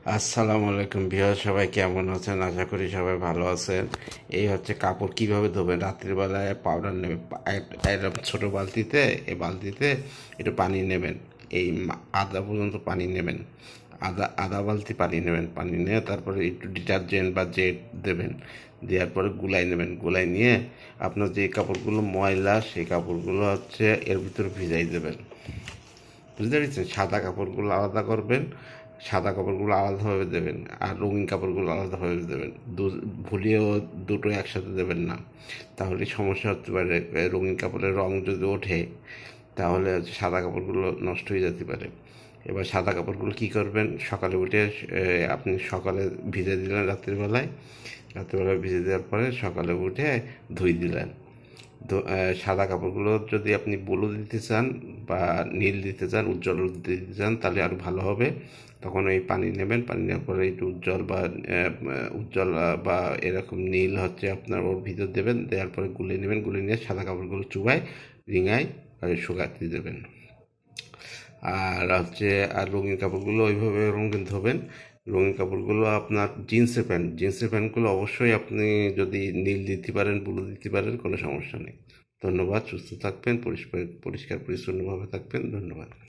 আসসালামু আলাইকুম ভিউয়ার, সবাই কেমন আছেন? আশা করি সবাই ভালো আছেন। এই হচ্ছে কাপড় কিভাবে ধোবেন। রাত্রিবেলায় পাউডার নেবেন, এরকম ছোটো বালতিতে, এই বালতিতে একটু পানি নেবেন, এই আধা পর্যন্ত পানি নেবেন, আধা বালতি পানি নেবেন। পানি নিয়ে তারপরে একটু ডিটারজেন্ট বা জেট দেবেন, দেওয়ার পরে গুলাই নেবেন। গুলাই নিয়ে আপনার যে কাপড়গুলো ময়লা, সেই কাপড়গুলো হচ্ছে এর ভিতরে ভিজাই দেবেন। বুঝতে পেরেছেন? সাদা কাপড়গুলো আলাদা করবেন, সাদা কাপড়গুলো আলাদাভাবে দেবেন, আর রঙিন কাপড়গুলো আলাদাভাবে দেবেন। ভুলিয়েও দুটো একসাথে দেবেন না, তাহলে সমস্যা হতে পারে। রঙিন কাপড়ের রং যদি ওঠে, তাহলে হচ্ছে সাদা কাপড়গুলো নষ্ট হয়ে যেতে পারে। এবার সাদা কাপড়গুলো কী করবেন, সকালে উঠে আপনি সকালে ভিজে দিলেন, রাত্রিবেলায় ভিজে দেওয়ার পরে সকালে উঠে ধুই দিলেন। সাদা কাপড়গুলো যদি আপনি ব্লু দিতে চান বা নীল দিতে চান, উজ্জ্বল দিতে চান, তাহলে আরও ভালো হবে। তখন এই পানি নেবেন, পানি নেওয়ার পরে একটু উজ্জ্বল বা এরকম নীল হচ্ছে আপনার ওর ভিতর দেবেন। দেওয়ার পরে গুলে নেবেন, গুলে নিয়ে সাদা কাপড়গুলো চুবায় রিঙায় শুকাতে দেবেন। আর রঙিন কাপড়গুলো ওইভাবে রঙিন ধোবেন। রঙিন কাপড়গুলো আপনার জিন্সের প্যান্টগুলো অবশ্যই আপনি যদি নীল দিতে পারেন, ব্লু দিতে পারেন, কোনো সমস্যা নেই। ধন্যবাদ। সুস্থ থাকবেন, পরিষ্কার পরিচ্ছন্নভাবে থাকবেন। ধন্যবাদ।